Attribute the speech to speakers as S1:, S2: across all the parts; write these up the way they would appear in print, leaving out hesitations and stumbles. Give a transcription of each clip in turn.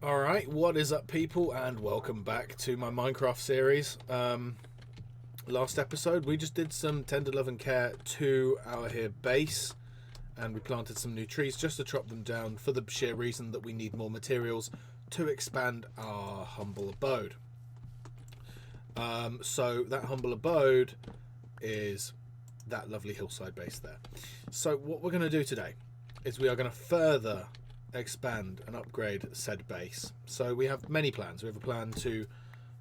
S1: Alright, what is up, people, and welcome back to my Minecraft series. Last episode, we just did some tender love and care to our here base, and we planted some new trees just to chop them down for the sheer reason that we need more materials to expand our humble abode. So that humble abode is that lovely hillside base there. So what we're going to do today is we are going to further expand and upgrade said base. So we have many plans. We have a plan to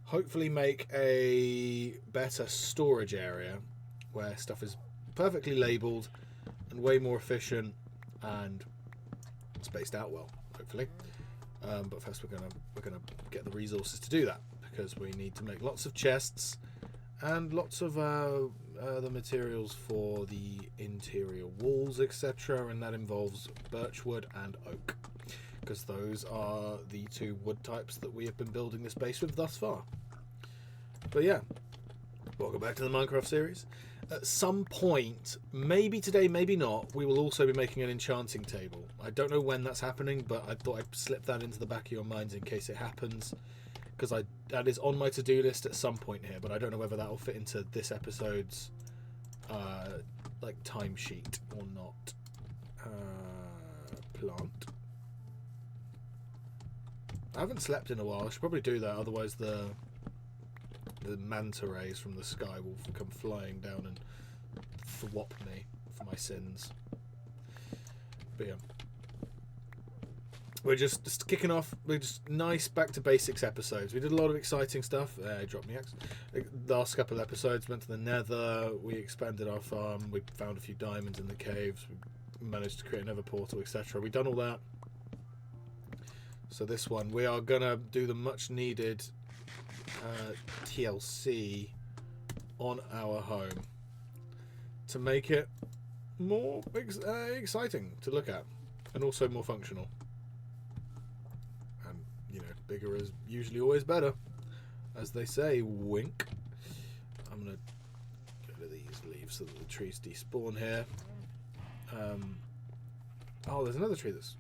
S1: hopefully make a better storage area where stuff is perfectly labeled and way more efficient and spaced out well, hopefully. But first we're gonna get the resources to do that, because we need to make lots of chests and lots of the materials for the interior walls, etc. And that involves birchwood and oak, because those are the two wood types that we have been building this base with thus far. But yeah, welcome back to the Minecraft series. At some point, maybe today, maybe not, we will also be making an enchanting table. I don't know when that's happening, but I thought I'd slip that into the back of your minds in case it happens, because that is on my to-do list at some point here, but I don't know whether that will fit into this episode's like timesheet or not. Plant. I haven't slept in a while. I should probably do that, otherwise the manta rays from the sky will come flying down and thwop me for my sins. But yeah, we're just kicking off. We're just nice back to basics episodes. We did a lot of exciting stuff. I dropped me X. The last couple of episodes went to the Nether. We expanded our farm. We found a few diamonds in the caves. We managed to create another portal, etc. We've done all that. So this one, we are gonna do the much needed TLC on our home to make it more exciting to look at, and also more functional. And you know, bigger is usually always better, as they say. Wink. I'm gonna get rid of these leaves so that the trees despawn here. Oh, there's another tree that's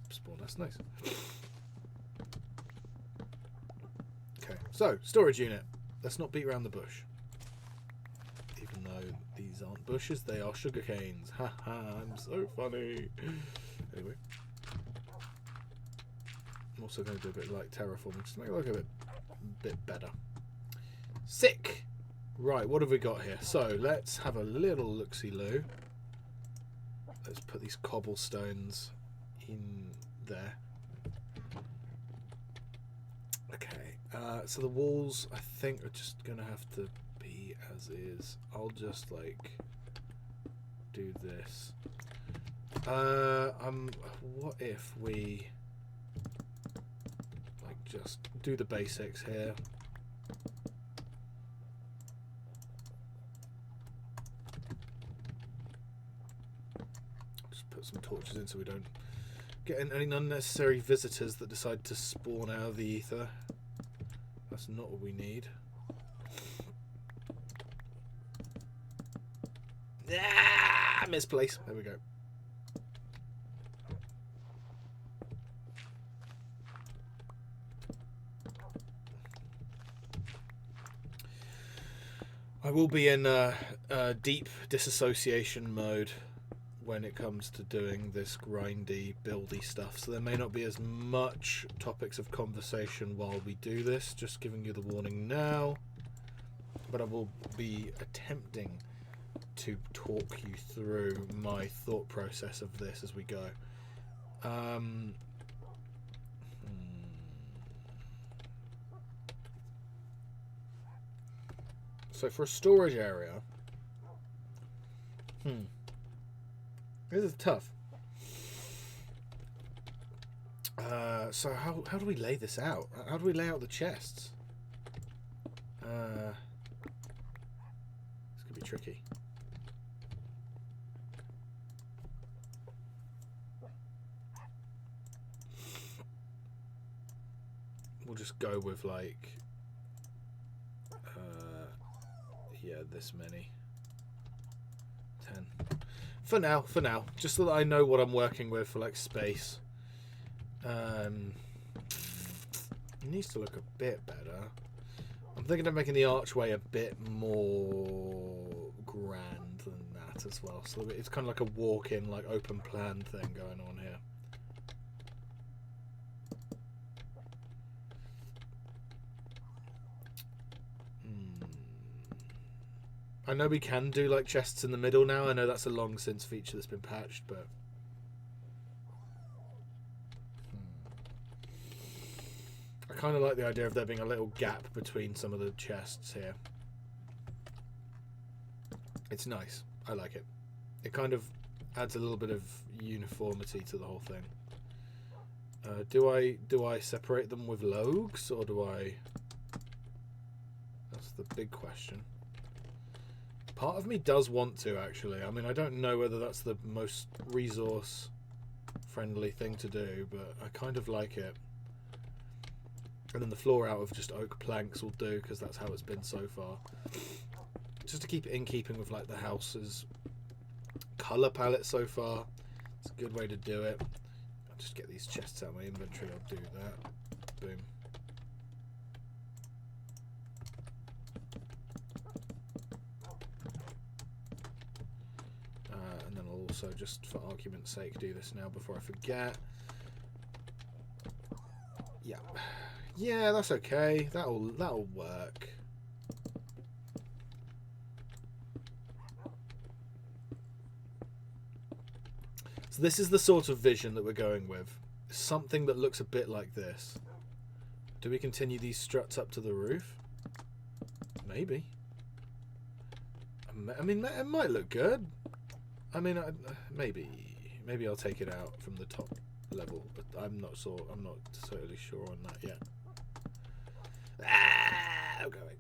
S1: spawned. That's nice. Okay, so storage unit. Let's not beat around the bush. Even though these aren't bushes, they are sugar canes. Ha ha! I'm so funny. Anyway, I'm also going to do a bit of like terraforming just to make it look a bit better. Sick. Right, what have we got here? So let's have a little look-see-loo. Let's put these cobblestones in there. Okay. So the walls, I think, are just gonna have to be as is. I'll just like do this. What if we like just do the basics here? Just put some torches in so we don't get any unnecessary visitors that decide to spawn out of the ether. That's not what we need. Ah, misplace. There we go. I will be in deep disassociation mode when it comes to doing this grindy, buildy stuff, so there may not be as much topics of conversation while we do this, just giving you the warning now, but I will be attempting to talk you through my thought process of this as we go. So for a storage area, this is tough. So how do we lay this out? How do we lay out the chests? This could be tricky. We'll just go with like, yeah, this many. 10. For now, just so that I know what I'm working with for like space. needs to look a bit better. I'm thinking of making the archway a bit more grand than that as well. So it's kind of like a walk-in, like open plan thing going on here. I know we can do like chests in the middle now. I know that's a long since feature that's been patched, but I kind of like the idea of there being a little gap between some of the chests here. It's nice. I like it. It kind of adds a little bit of uniformity to the whole thing. Do I separate them with logs, or do I? That's the big question. Part of me does want to, actually. I mean, I don't know whether that's the most resource-friendly thing to do, but I kind of like it. And then the floor out of just oak planks will do, because that's how it's been so far. Just to keep it in keeping with like the house's colour palette so far. It's a good way to do it. I'll just get these chests out of my inventory, I'll do that. Boom. And then I'll also, just for argument's sake, do this now before I forget. Yeah. Yeah, that's okay. That'll work. So this is the sort of vision that we're going with. Something that looks a bit like this. Do we continue these struts up to the roof? Maybe. I mean, it might look good. I mean, maybe I'll take it out from the top level, but I'm not totally sure on that yet. I'm going.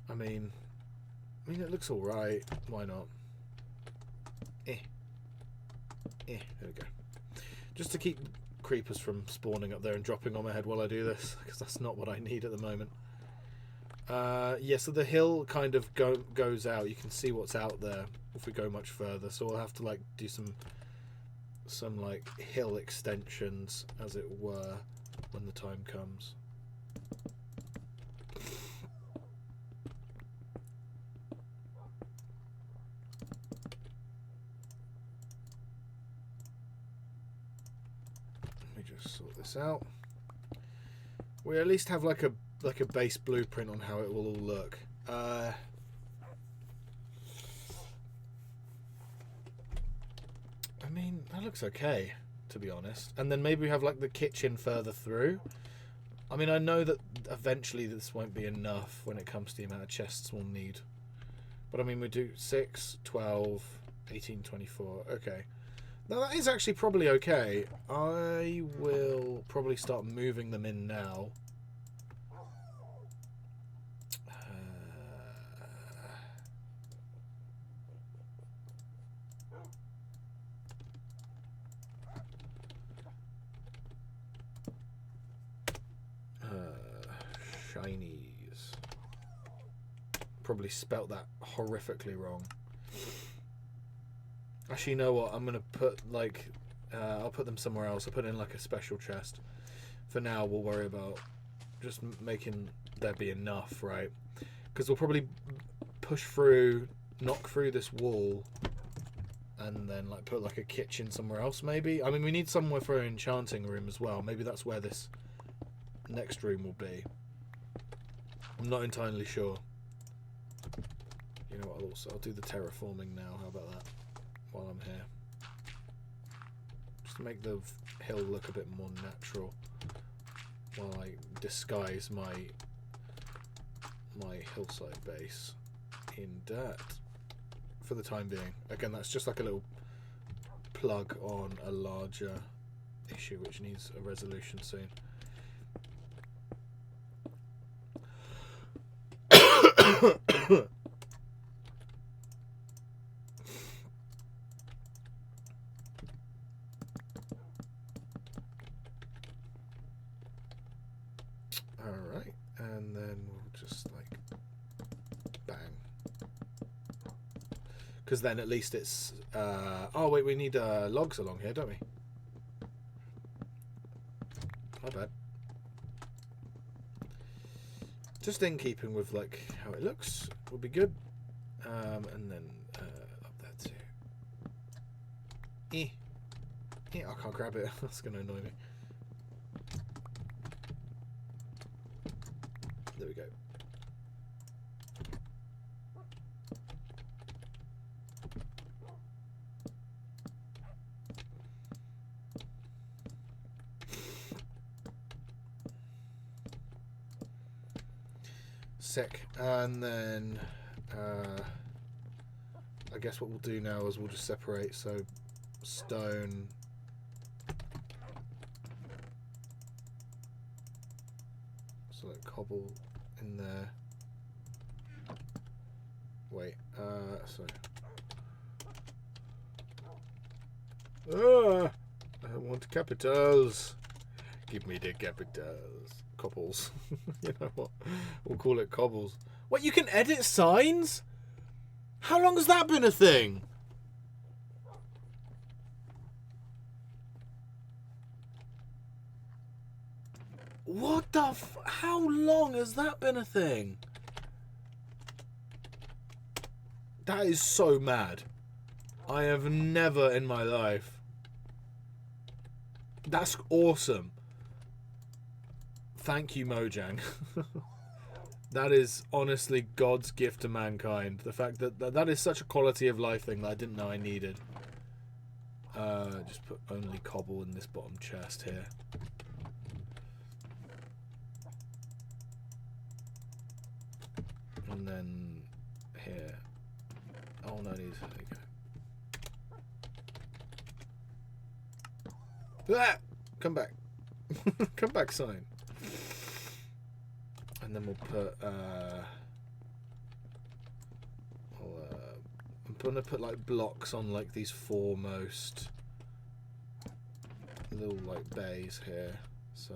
S1: I mean, it looks all right. Why not? There we go. Just to keep creepers from spawning up there and dropping on my head while I do this, because that's not what I need at the moment. Yeah, so the hill kind of goes out. You can see what's out there if we go much further. So we'll have to like do some like hill extensions, as it were, when the time comes. Let me just sort this out. We at least have like a base blueprint on how it will all look. I mean, that looks okay, to be honest. And then maybe we have like the kitchen further through. I mean, I know that eventually this won't be enough when it comes to the amount of chests we'll need. But I mean, we do 6, 12, 18, 24. Okay. Now that is actually probably okay. I will probably start moving them in now. Shinies. Probably spelt that horrifically wrong. Actually, you know what? I'm gonna put like I'll put them somewhere else. I'll put in like a special chest. For now, we'll worry about just making there be enough, right? Because we'll probably push through, knock through this wall, and then like put like a kitchen somewhere else. Maybe. I mean, we need somewhere for an enchanting room as well. Maybe that's where this next room will be. I'm not entirely sure. You know what? I'll do the terraforming now. How about that? While I'm here, just to make the hill look a bit more natural, while I disguise my hillside base in dirt for the time being. Again, that's just like a little plug on a larger issue which needs a resolution soon. Alright, and then we'll just like bang. Because then at least it's oh wait, we need logs along here, don't we? My bad. Just in keeping with like how it looks would be good. And then up there too. I can't grab it. That's going to annoy me. There we go. Sick. And then I guess what we'll do now is we'll just separate. So stone. So like cobble in there. Wait, sorry. I want capitals. Give me the capitals. Cobbles. You know what? We'll call it cobbles. What, you can edit signs? How long has that been a thing? What the how long has that been a thing? That is so mad. I have never in my life. That's awesome. Thank you, Mojang. That is honestly God's gift to mankind. The fact that is such a quality of life thing that I didn't know I needed. Just put only cobble in this bottom chest here. And then here. Oh no, these. There we go. Ah! Come back. Come back sign. And then we'll put I'm gonna put like blocks on like these foremost little like bays here. So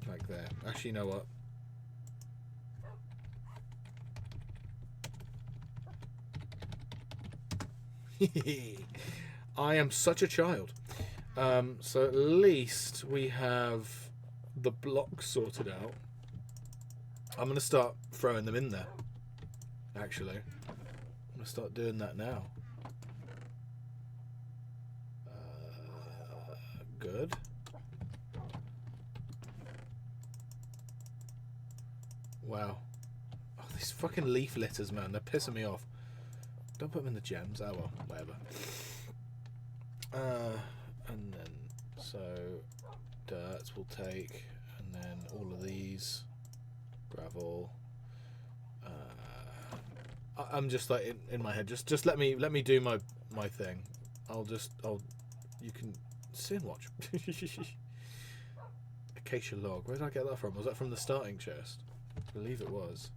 S1: like there. Actually, you know what? I am such a child. So at least we have the blocks sorted out. I'm going to start throwing them in there. Actually, I'm going to start doing that now. Good. Wow. Oh, these fucking leaf litters, man. They're pissing me off. Don't put them in the gems. Oh well, whatever. And then, so, dirts we'll take, and then all of these, gravel. I'm just like in my head. Just let me do my thing. You can sit and watch. Acacia log. Where did I get that from? Was that from the starting chest? I believe it was.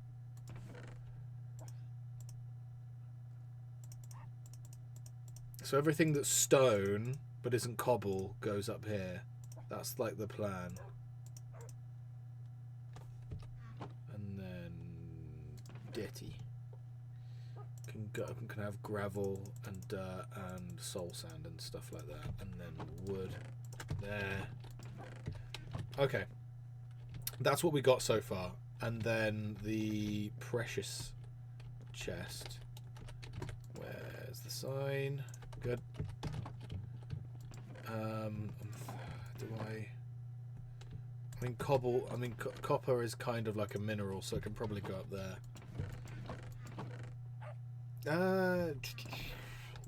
S1: So everything that's stone but isn't cobble goes up here. That's like the plan. And then ditty can have gravel and dirt and soul sand and stuff like that, and then wood there. Okay, that's what we got so far. And then the precious chest. Where's the sign? Good. I mean, copper is kind of like a mineral, so it can probably go up there.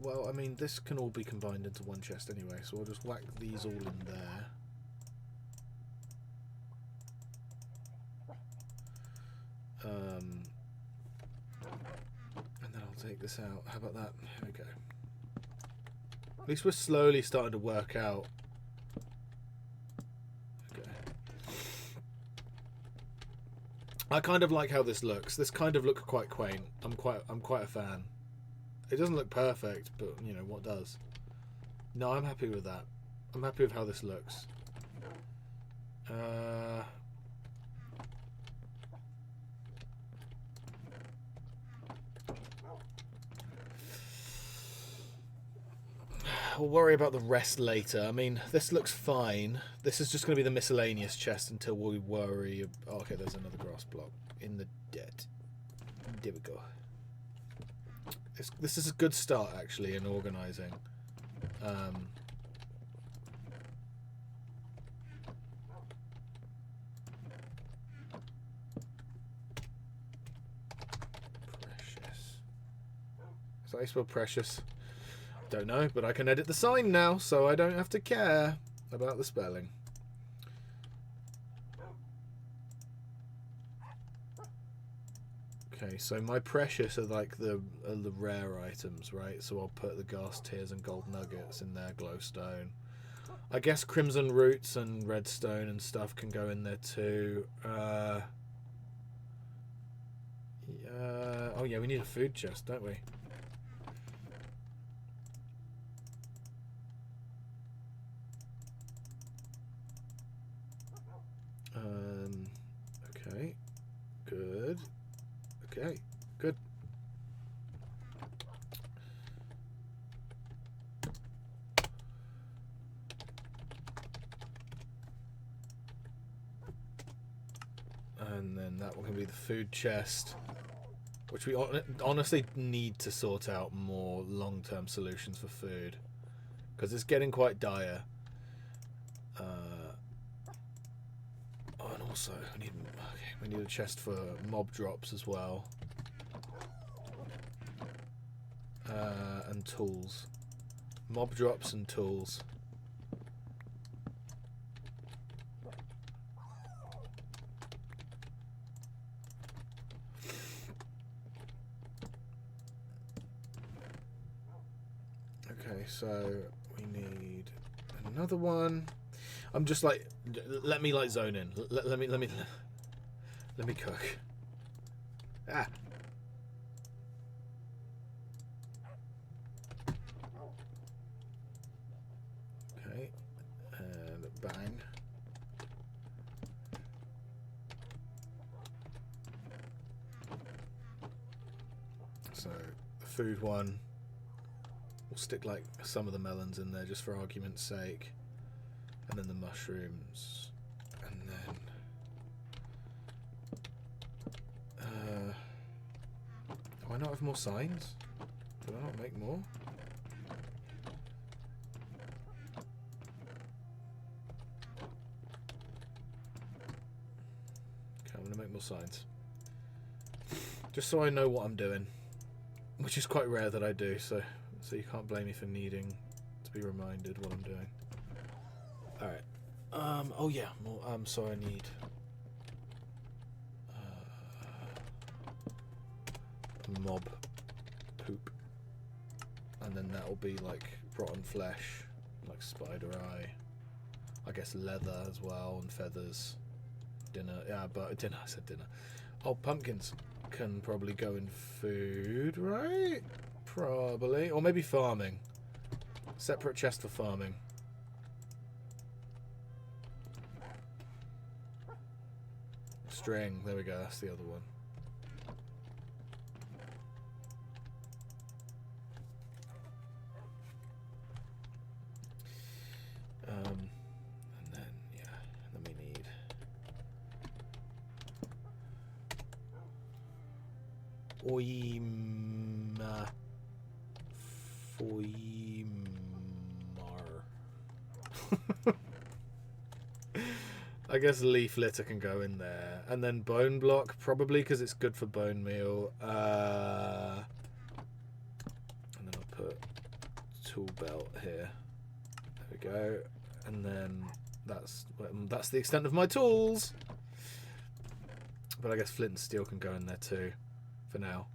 S1: Well, I mean, this can all be combined into one chest anyway, so we'll just whack these all in there. And then I'll take this out. How about that? Here we go. At least we're slowly starting to work out. Okay. I kind of like how this looks. This kind of looks quite quaint. I'm quite a fan. It doesn't look perfect, but you know what does. No, I'm happy with that. I'm happy with how this looks. we'll worry about the rest later. I mean, this looks fine. This is just going to be the miscellaneous chest until we worry. Oh, okay, there's another grass block in the debt. There we go. This is a good start, actually, in organising. Precious. Is that how you spell precious? Don't know, but I can edit the sign now, so I don't have to care about the spelling. Okay, so my precious are like the rare items, right? So I'll put the ghast tears and gold nuggets in there, glowstone. I guess crimson roots and redstone and stuff can go in there too. Oh yeah, we need a food chest, don't we? Okay, good. Okay, good. And then that one can be the food chest, which we honestly need to sort out more long-term solutions for food, because it's getting quite dire. Oh, and also we need a chest for mob drops as well, and tools, mob drops and tools. Okay, so we need another one. I'm just like, let me like zone in. Let me cook. Ah. Okay, and bang. So the food one, we'll stick like some of the melons in there just for argument's sake. And then the mushrooms, and then do I not have more signs? Did I not make more? Okay, I'm gonna make more signs, just so I know what I'm doing, which is quite rare that I do. So you can't blame me for needing to be reminded what I'm doing. Alright. Oh yeah, more, so I need mob poop. And then that'll be like rotten flesh, like spider eye. I guess leather as well, and feathers. Dinner, yeah, but dinner, I said dinner. Oh, pumpkins can probably go in food, right? Probably. Or maybe farming. Separate chest for farming. String, there we go, that's the other one. And then, yeah, then we need Foimar. I guess leaf litter can go in there, and then bone block probably because it's good for bone meal. And then I'll put tool belt here. There we go, and then that's the extent of my tools. But I guess flint and steel can go in there too, for now.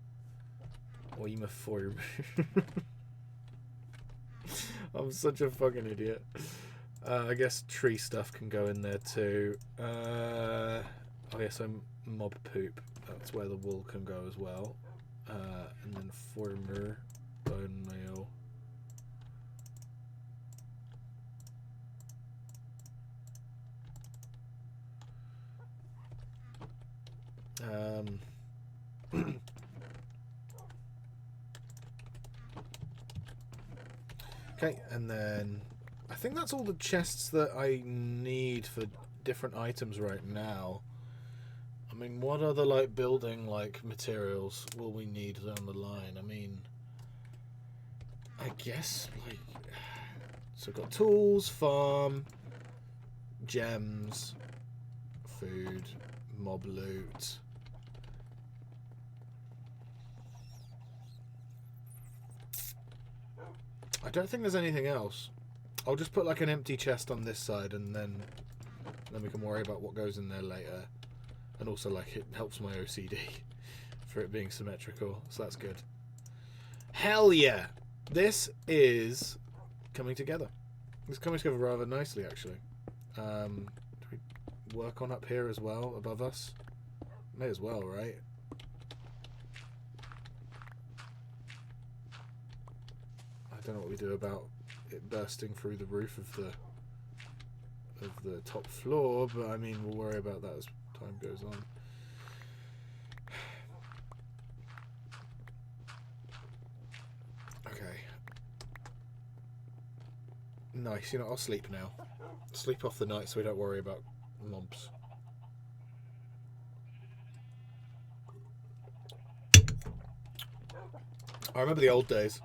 S1: I'm such a fucking idiot. I guess tree stuff can go in there too. Oh yeah, so mob poop. That's where the wool can go as well. And then former bone meal. Okay, and then I think that's all the chests that I need for different items right now. I mean, what other like building like materials will we need down the line? I mean, I guess like, so we've got tools, farm, gems, food, mob loot. I don't think there's anything else. I'll just put like an empty chest on this side, and then we can worry about what goes in there later. And also, like, it helps my OCD for it being symmetrical, so that's good. Hell yeah! This is coming together. It's coming together rather nicely, actually. Do we work on up here as well, above us? May as well, right? I don't know what we do about it bursting through the roof of the top floor, but I mean, we'll worry about that as time goes on. Okay. Nice, you know, I'll sleep now. Sleep off the night so we don't worry about mobs. I remember the old days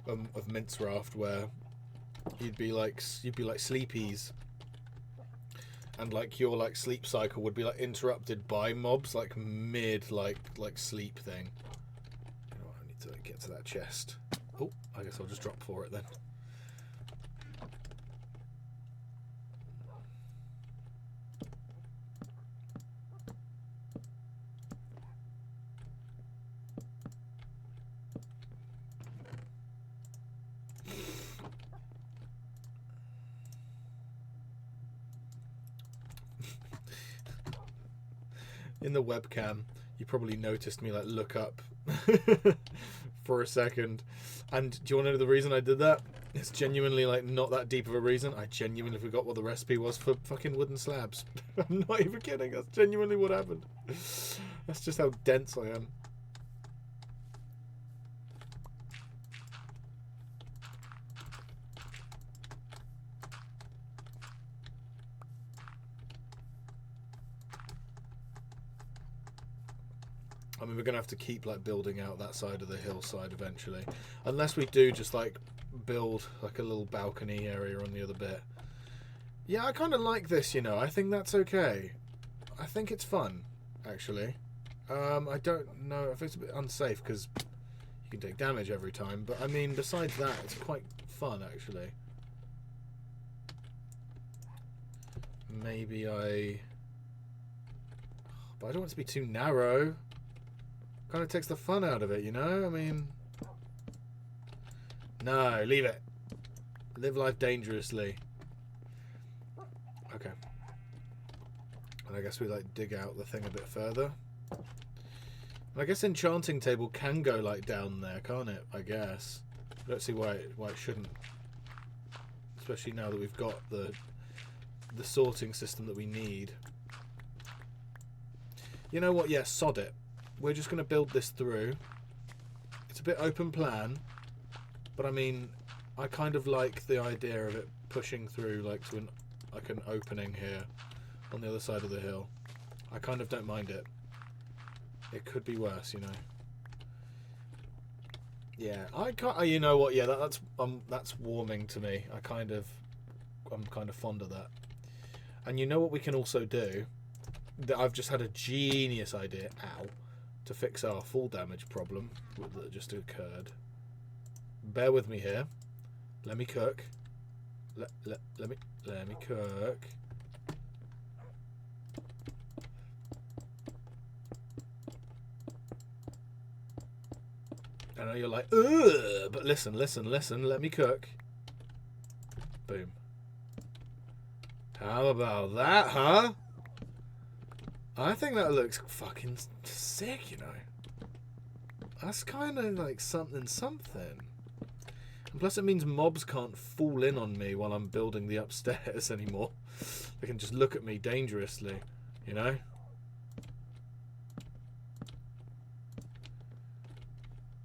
S1: of Mince Raft where you'd be like sleepies, and like your like sleep cycle would be like interrupted by mobs like mid like sleep thing. You know, I need to get to that chest. Oh, I guess I'll just drop for it then. In the webcam, you probably noticed me like look up for a second. And do you want to know the reason I did that? It's genuinely like not that deep of a reason. I genuinely forgot what the recipe was for fucking wooden slabs. I'm not even kidding. That's genuinely what happened. That's just how dense I am. I mean, we're going to have to keep like building out that side of the hillside eventually. Unless we do just like build like a little balcony area on the other bit. Yeah, I kind of like this, you know. I think that's okay. I think it's fun, actually. I don't know if it's a bit unsafe because you can take damage every time. But I mean, besides that, it's quite fun, actually. Maybe but I don't want it to be too narrow. Kind of takes the fun out of it, you know? I mean... No, leave it. Live life dangerously. Okay. And I guess we, like, dig out the thing a bit further. And I guess enchanting table can go, like, down there, can't it? I guess. I don't see why it shouldn't. Especially now that we've got the sorting system that we need. You know what? Yeah, sod it. We're just going to build this through. It's a bit open plan, but I mean, I kind of like the idea of it pushing through like to an opening here on the other side of the hill. I kind of don't mind it. It could be worse, you know. Yeah, I can't. You know what? Yeah, that's warming to me. I'm kind of fond of that. And you know what we can also do? That I've just had a genius idea. Ow. To fix our full damage problem that just occurred. Bear with me here. Let me cook. Let me cook. I know you're like, ugh, but listen, let me cook. Boom. How about that, huh? I think that looks fucking sick, you know. That's kind of like something. And plus it means mobs can't fall in on me while I'm building the upstairs anymore. They can just look at me dangerously, you know.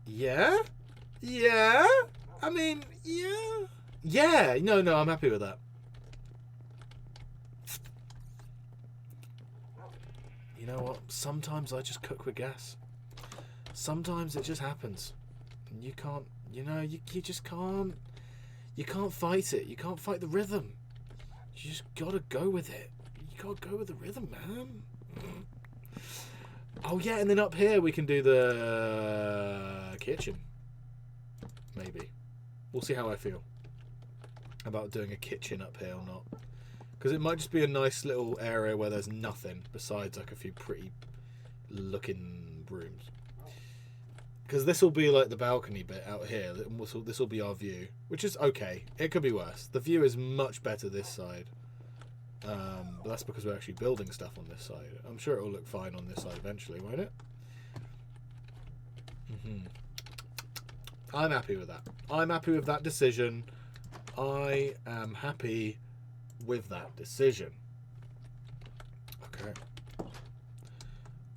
S1: Yeah? Yeah? I mean, yeah. Yeah, no, I'm happy with that. You know what? Sometimes I just cook with gas. Sometimes it just happens. And you can't, you just can't. You can't fight it. You can't fight the rhythm. You just gotta go with it. You gotta go with the rhythm, man. Oh yeah, and then up here we can do the kitchen. Maybe. We'll see how I feel about doing a kitchen up here or not. Because it might just be a nice little area where there's nothing besides like a few pretty looking rooms. Because this will be like the balcony bit out here. This will be our view, which is okay. It could be worse. The view is much better this side. But that's because we're actually building stuff on this side. I'm sure it will look fine on this side eventually, won't it? I'm happy with that. I'm happy with that decision. I am happy with that decision. Okay.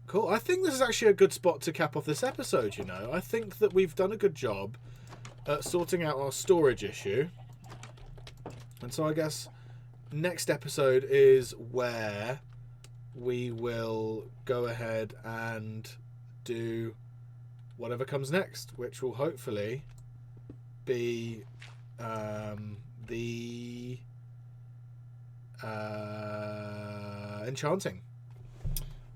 S1: Cool. I think this is actually a good spot to cap off this episode, you know. I think that we've done a good job at sorting out our storage issue. And so I guess next episode is where we will go ahead and do whatever comes next, which will hopefully be the enchanting.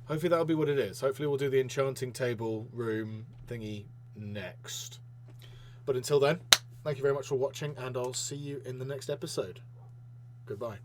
S1: Hopefully that'll be what it is. Hopefully we'll do the enchanting table room thingy next. But until then, thank you very much for watching, and I'll see you in the next episode. Goodbye.